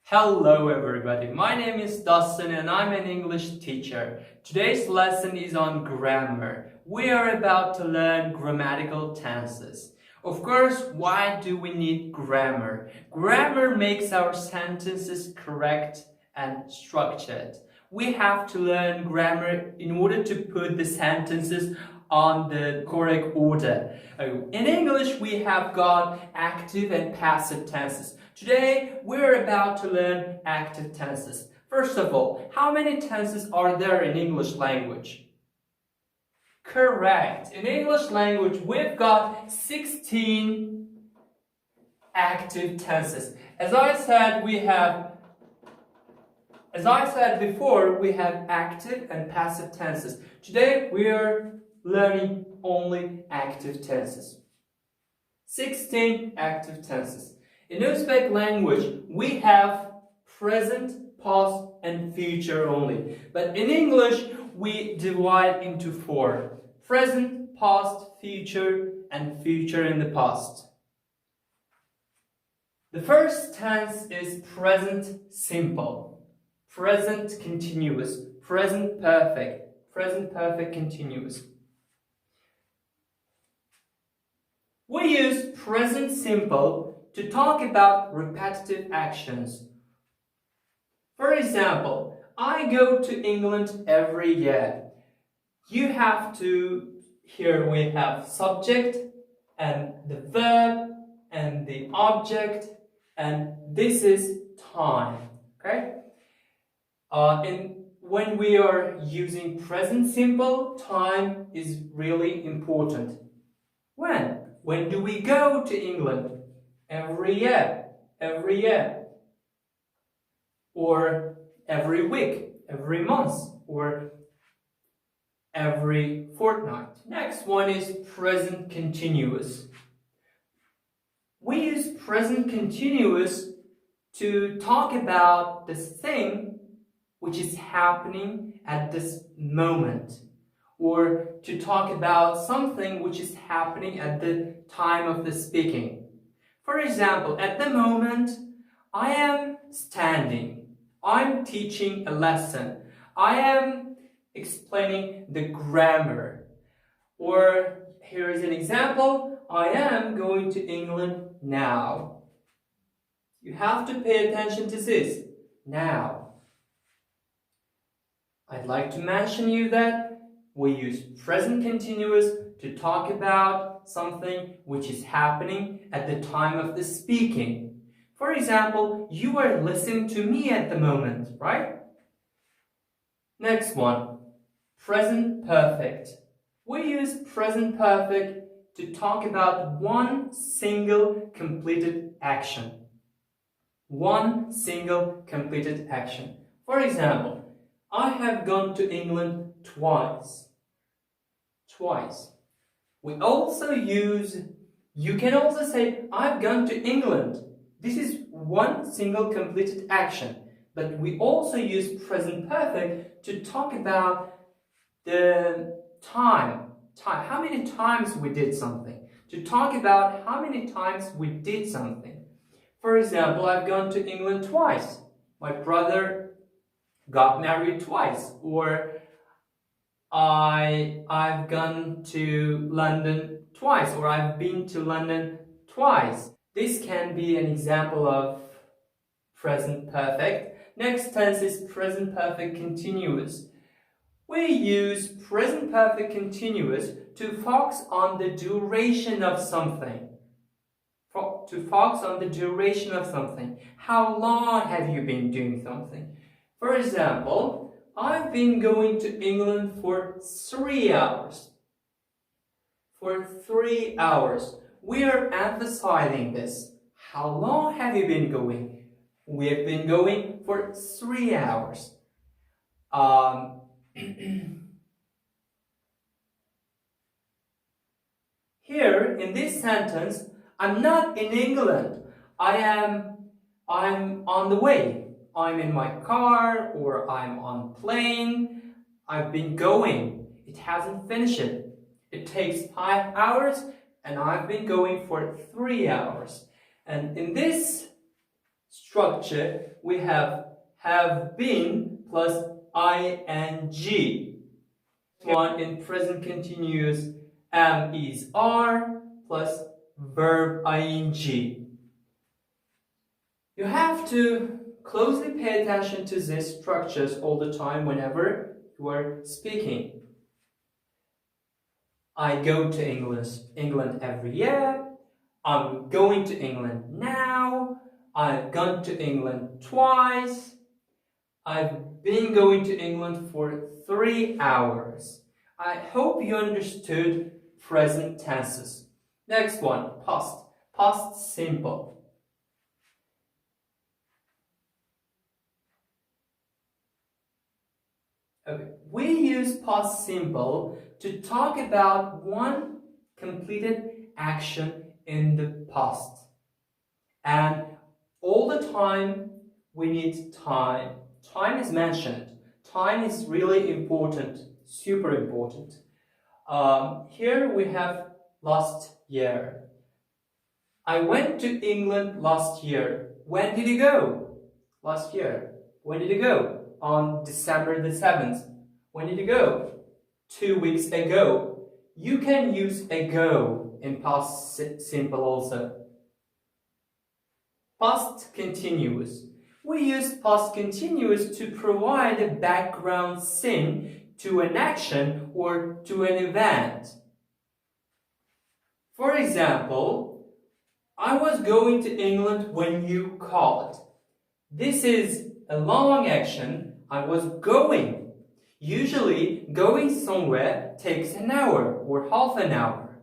Hello everybody, my name is Dustin and I'm an English teacher. Today's lesson is on grammar. We are about to learn grammatical tenses. Of course, why do we need grammar? Grammar makes our sentences correct and structured. We have to learn grammar in order to put the sentences on the correct order. In English, we have got active and passive tenses. Today, we're about to learn active tenses. First of all, how many tenses are there in English language? Correct. In English language, we've got 16 active tenses. As I said before, we have active and passive tenses. Today, we are learning only active tenses. 16 active tenses. In Uzbek language, we have present, past, and future only. But in English, we divide into 4. Present, past, future, and future in the past. The first tense is present simple, present continuous, present perfect continuous. We use present simple to talk about repetitive actions. For example, I go to England every year. You have to, here we have subject and the verb and the object, and this is time, okay? When we are using present simple, time is really important. When do we go to England? Every year, or every week, every month, or every fortnight. Next one is present continuous. We use present continuous to talk about the thing which is happening at this moment, or to talk about something which is happening at the time of the speaking. For example, at the moment, I am standing. I'm teaching a lesson. I am explaining the grammar. Or here is an example. I am going to England now. You have to pay attention to this. Now. I'd like to mention you that we use present continuous to talk about something which is happening at the time of the speaking. For example, you are listening to me at the moment, right? Next one, present perfect. We use present perfect to talk about one single completed action. One single completed action. For example, I have gone to England twice. We also use, you can also say, I've gone to England. This is one single completed action. But we also use present perfect to talk about the time. How many times we did something. To talk about how many times we did something. For example, I've gone to England twice. My brother got married twice. Or I've gone to London twice, or I've been to London twice. This can be an example of present perfect. Next tense is present perfect continuous. We use present perfect continuous to focus on the duration of something. How long have you been doing something? For example, I've been going to England for 3 hours. For 3 hours. We are emphasizing this. How long have you been going? We have been going for 3 hours. Here, in this sentence, I'm not in England. I'm on the way. I'm in my car, or I'm on plane. I've been going. It hasn't finished. It takes 5 hours, and I've been going for 3 hours. And in this structure, we have been plus ing. One in present continuous, am is are plus verb ing. You have to closely pay attention to these structures all the time whenever you are speaking. I go to England every year. I'm going to England now. I've gone to England twice. I've been going to England for 3 hours. I hope you understood present tenses. Next one, past. Past simple. Okay, we use past simple to talk about one completed action in the past. And all the time we need time. Time is mentioned. Time is really important, super important. Here we have last year. I went to England last year. When did you go? Last year. When did you go? On December the 7th. When did you go? 2 weeks ago. You can use ago in past simple also. Past continuous. We use past continuous to provide a background scene to an action or to an event. For example, I was going to England when you called. This is a long action. I was going. Usually, going somewhere takes an hour or half an hour.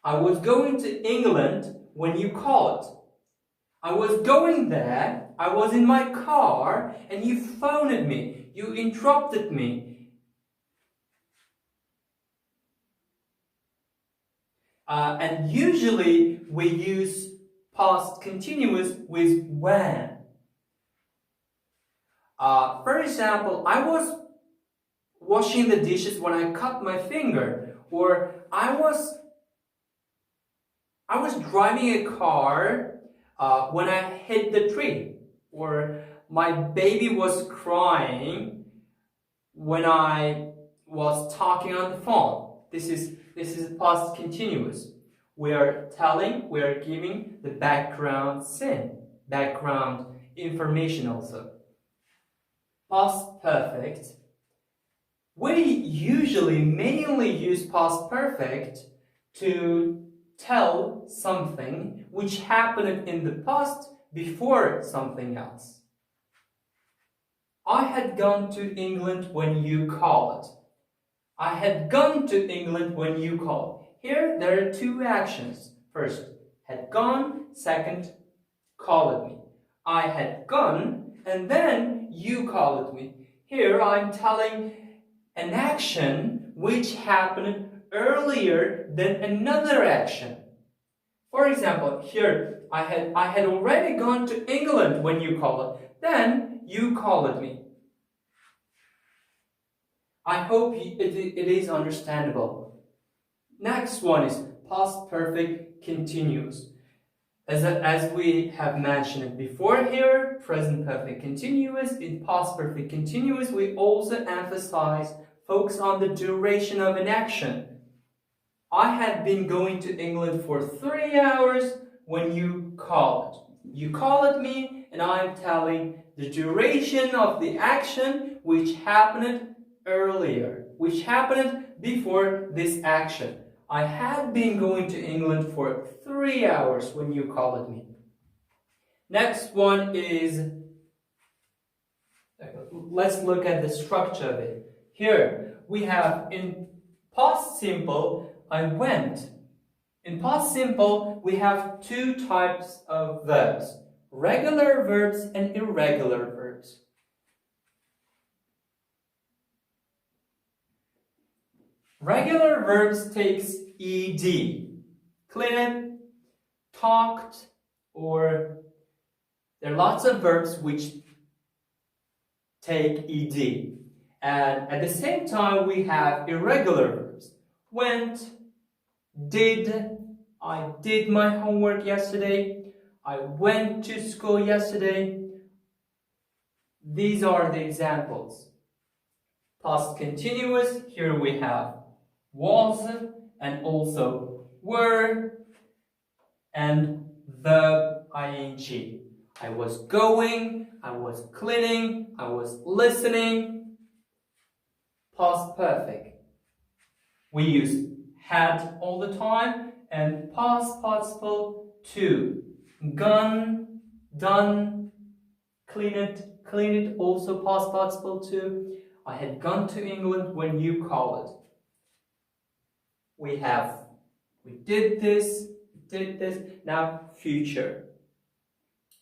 I was going to England when you called. I was going there, I was in my car, and you phoned me. You interrupted me. And usually, we use past continuous with when. For example, I was washing the dishes when I cut my finger, or I was driving a car when I hit the tree, or my baby was crying when I was talking on the phone. This is past continuous. We are giving the background scene, background information also. Past perfect. We usually mainly use past perfect to tell something which happened in the past before something else. I had gone to England when you called. I had gone to England when you called. Here there are two actions. First, had gone. Second, called me. I had gone and then you called me. Here I'm telling an action which happened earlier than another action. For example, here I had already gone to England when you called. Then you called me. I hope it is understandable. Next one is past perfect continuous. As we have mentioned before here, present perfect continuous. In past perfect continuous, we also focus on the duration of an action. I had been going to England for 3 hours when you called. You called me and I'm telling the duration of the action which happened earlier, which happened before this action. I had been going to England for 3 hours when you called me. Next one is, let's look at the structure of it. Here we have in past simple, I went. In past simple, we have two types of verbs, regular verbs and irregular verbs. Regular verbs takes ed, cleared, talked, or there are lots of verbs which take ed. And at the same time, we have irregular verbs. Went, did, I did my homework yesterday, I went to school yesterday. These are the examples. Past continuous, here we have was and also were and the ing. I was going, I was cleaning, I was listening. Past perfect. We use had all the time and past participle to. Gone, done, clean it, also past participle to. I had gone to England when you called. We did this, now future.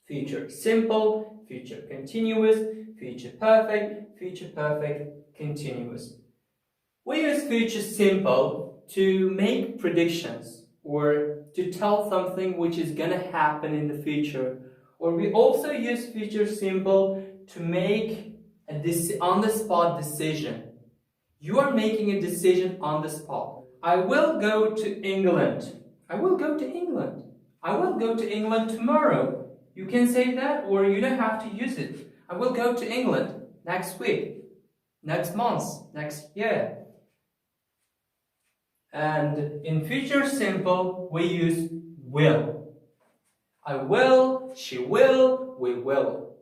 Future simple, future continuous, future perfect, continuous. We use future simple to make predictions or to tell something which is going to happen in the future. Or we also use future simple to make a on-the-spot decision. You are making a decision on the spot. I will go to England. I will go to England. I will go to England tomorrow. You can say that, or you don't have to use it. I will go to England next week, next month, next year. And in future simple, we use will. I will, she will, we will.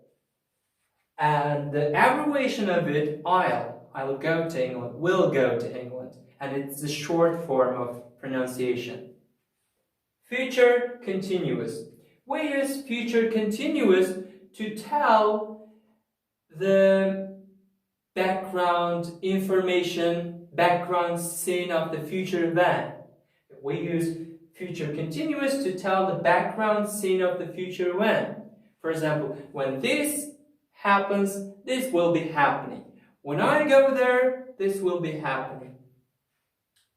And the abbreviation of it, I'll go to England, will go to England. And it's the short form of pronunciation. Future continuous. We use future continuous to tell the background information, background scene of the future event. We use future continuous to tell the background scene of the future event. For example, when this happens, this will be happening. When I go there, this will be happening.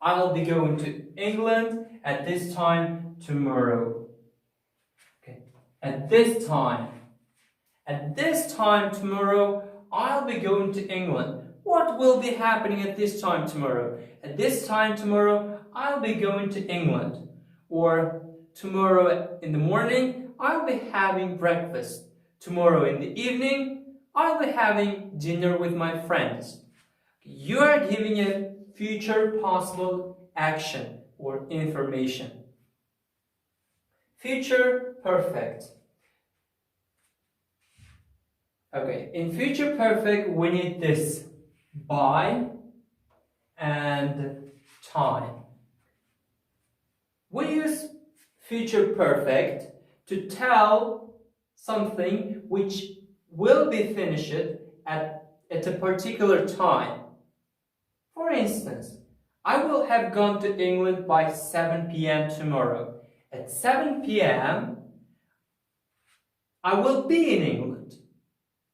I'll be going to England at this time tomorrow. At this time tomorrow, I'll be going to England. What will be happening at this time tomorrow? At this time tomorrow, I'll be going to England. Or tomorrow in the morning, I'll be having breakfast. Tomorrow in the evening, I'll be having dinner with my friends. You are giving a future possible action or information. Future perfect. Okay, in future perfect, we need this by and time. We use future perfect to tell something which will be finished at a particular time. For instance, I will have gone to England by 7 p.m. tomorrow. At 7 p.m., I will be in England.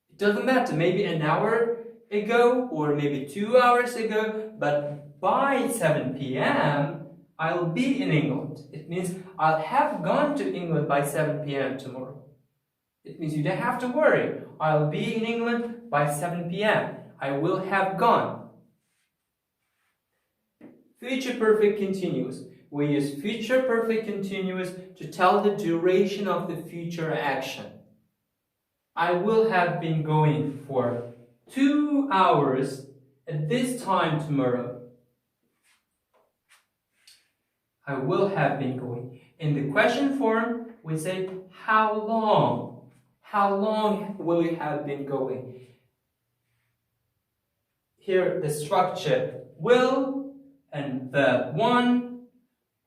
It doesn't matter, maybe an hour ago or maybe 2 hours ago, but by 7 p.m., I'll be in England. It means I'll have gone to England by 7 p.m. tomorrow. It means you don't have to worry. I'll be in England by 7 p.m. I will have gone. Future perfect continuous. We use future perfect continuous to tell the duration of the future action. I will have been going for 2 hours at this time tomorrow. I will have been going. In the question form, we say how long. How long will you have been going? Here the structure will and verb 1,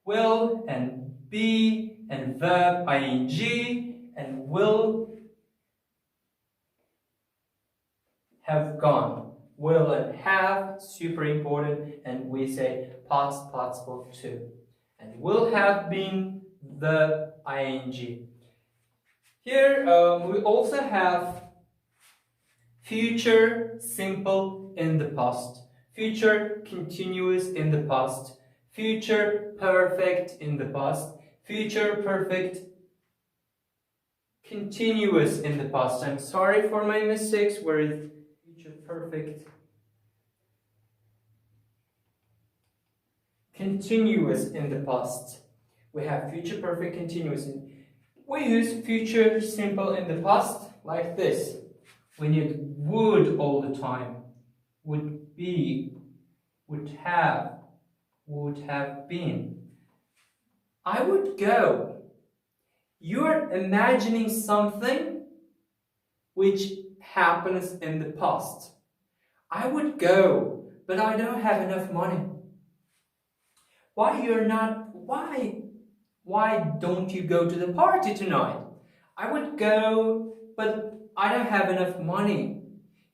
will and be and verb ing and will have gone. Will and have, super important, and we say past participle to. And will have been the ing. Here we also have future simple in the past, future continuous in the past, future perfect in the past, future perfect continuous in the past. I'm sorry for my mistakes. Where is future perfect continuous in the past? We have future perfect continuous in. We use future simple in the past like this. We need would all the time. Would be, would have been. I would go. You're imagining something which happens in the past. I would go, but I don't have enough money. Why don't you go to the party tonight? I would go, but I don't have enough money.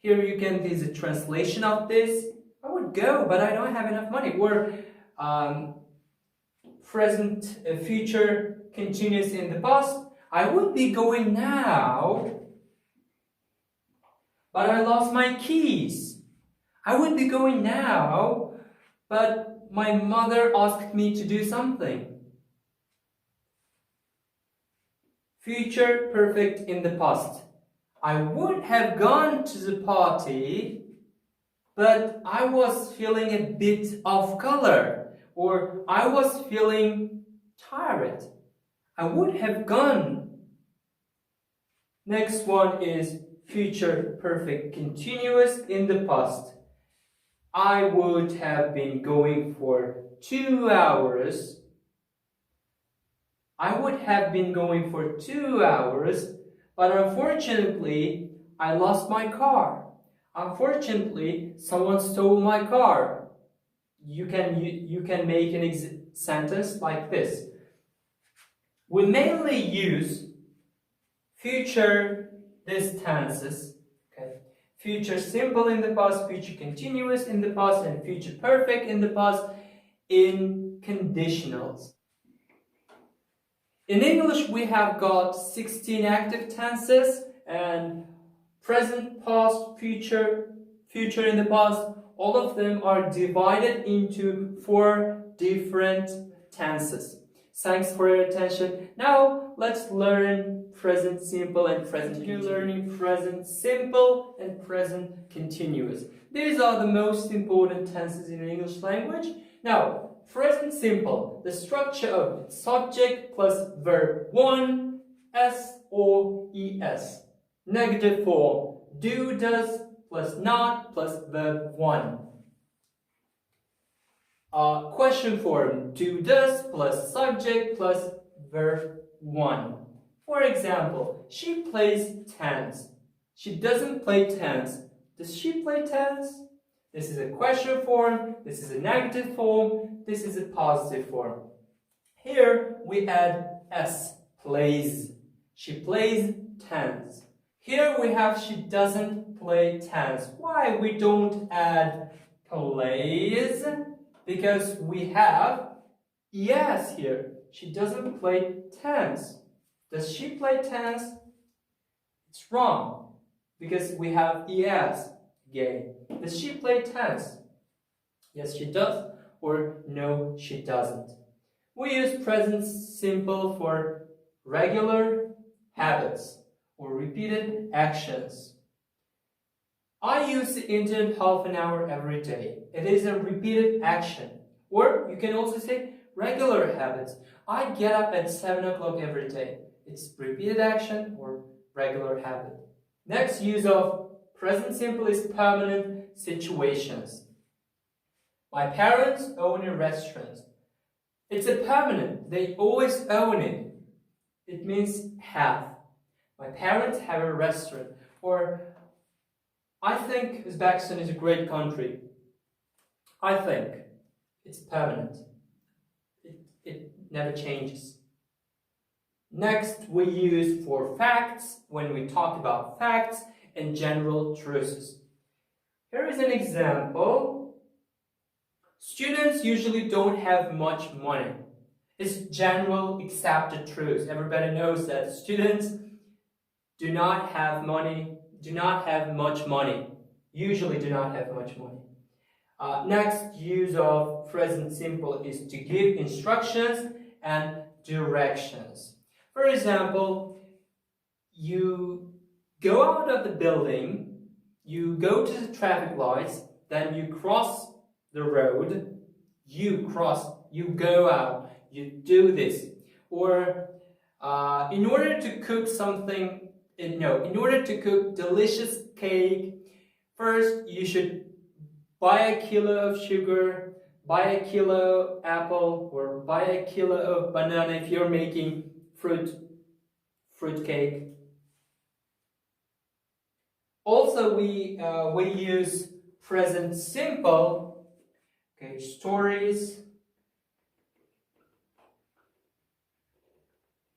Here you can, there's a translation of this. I would go, but I don't have enough money. Or future continuous in the past. I would be going now, but I lost my keys. I would be going now, but my mother asked me to do something. Future perfect in the past. I would have gone to the party, but I was feeling a bit off color, or I was feeling tired. I would have gone. Next one is future perfect continuous in the past. I would have been going for 2 hours. I would have been going for 2 hours, but unfortunately, I lost my car. Unfortunately, someone stole my car. You can make an sentence like this. We mainly use future tenses. Okay? Future simple in the past, future continuous in the past, and future perfect in the past in conditionals. In English, we have got 16 active tenses and present, past, future in the past. All of them are divided into 4 different tenses. Thanks for your attention. Now let's learn present simple and present continuous. Learning present simple and present continuous. These are the most important tenses in the English language. Now, present simple, the structure of subject plus verb 1, S or ES. Negative form, do, does, plus not, plus verb 1. Question form, do, does, plus subject, plus verb 1. For example, she plays tennis. She doesn't play tennis. Does she play tennis? This is a question form, this is a negative form, this is a positive form. Here we add S, plays. She plays tennis. Here we have she doesn't play tennis. Why we don't add plays? Because we have ES here. She doesn't play tennis. Does she play tennis? It's wrong, because we have ES. Again. Does she play tennis? Yes, she does, or no, she doesn't. We use present simple for regular habits or repeated actions. I use the internet half an hour every day. It is a repeated action. Or you can also say regular habits. I get up at 7 o'clock every day. It's repeated action or regular habit. Next use of present simple is permanent situations. My parents own a restaurant. It's a permanent. They always own it. It means have. My parents have a restaurant. Or I think Uzbekistan is a great country. I think it's permanent. It never changes. Next, we use for facts when we talk about facts and general truths. Here is an example. Students usually don't have much money. It's general accepted truth. Everybody knows that students do not have money, usually do not have much money. Next use of present simple is to give instructions and directions. For example, you go out of the building, you go to the traffic lights, then you cross the road, you go out, you do this. Or In order to cook something, in order to cook delicious cake, first you should buy a kilo of sugar, buy a kilo apple, or buy a kilo of banana if you're making fruit cake. Also, we use present simple. Okay, stories,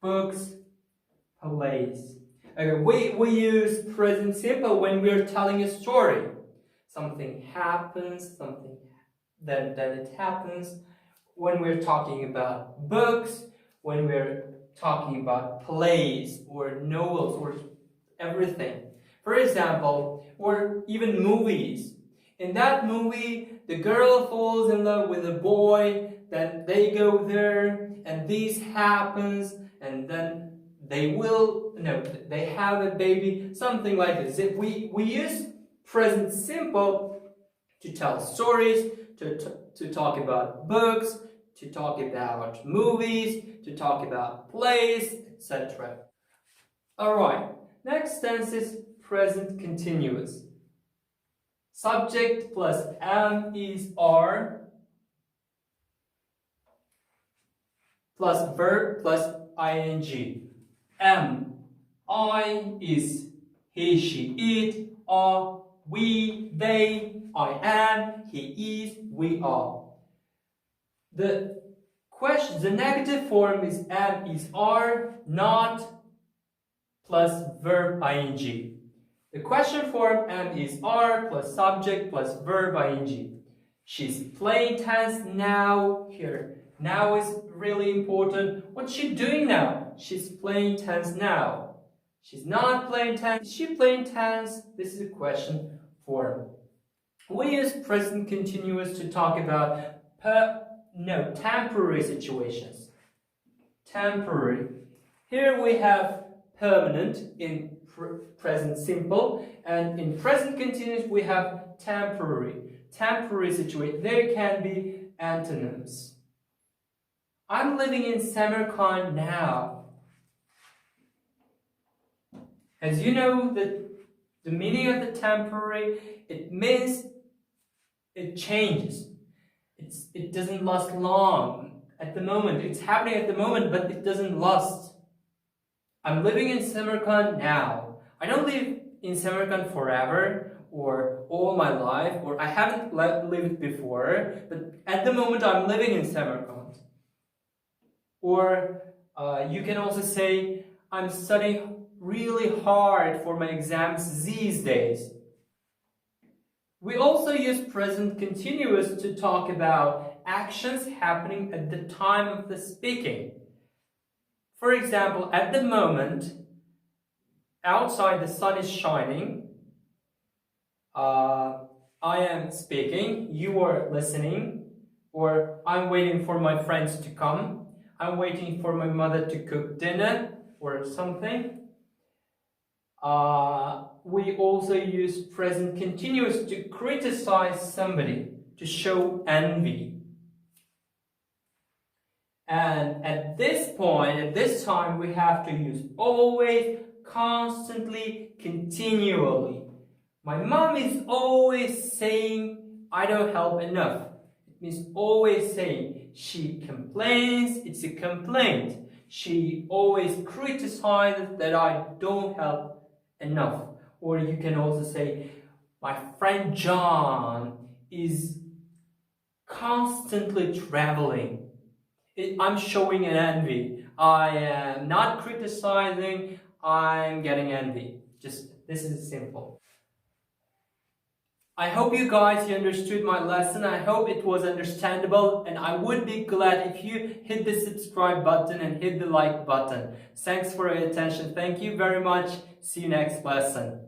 books, plays. Okay, we use present simple when we're telling a story. Something happens, then it happens. When we're talking about books, when we're talking about plays or novels or everything. For example, or even movies. In that movie, the girl falls in love with a boy, then they go there, and this happens, and then they have a baby, something like this. We use present simple to tell stories, to talk about books, to talk about movies, to talk about plays, etc. Alright, next tense is present continuous. Subject plus am is are plus verb plus ing. Am, I is he, she, it, are, we, they, I am, he is, we are. The negative form is am is are, not plus verb ing. The question form am is are plus subject plus verb ing. She's playing tense now. Here, now is really important. What's she doing now? She's playing tense now. She's not playing tense. Is she playing tense? This is a question form. We use present continuous to talk about temporary situations. Temporary. Here we have permanent in present simple, and in present continuous we have temporary. Temporary situation. There can be antonyms. I'm living in Samarkand now. As you know, the meaning of the temporary, it means it changes. It doesn't last long at the moment. It's happening at the moment, but it doesn't last. I'm living in Samarkand now. I don't live in Samarkand forever or all my life, or I haven't lived before, but at the moment I'm living in Samarkand. Or you can also say, I'm studying really hard for my exams these days. We also use present continuous to talk about actions happening at the time of the speaking. For example, at the moment, outside the sun is shining, I am speaking, you are listening, or I'm waiting for my friends to come, I'm waiting for my mother to cook dinner, or something. We also use present continuous to criticize somebody, to show envy. And at this point, at this time, we have to use always, constantly, continually. My mom is always saying, I don't help enough. It means always saying. She complains, it's a complaint. She always criticizes that I don't help enough. Or you can also say, my friend John is constantly traveling. I'm showing an envy. I am not criticizing, I'm getting envy. This is simple. I hope you guys understood my lesson. I hope it was understandable, and I would be glad if you hit the subscribe button and hit the like button. Thanks for your attention. Thank you very much. See you next lesson.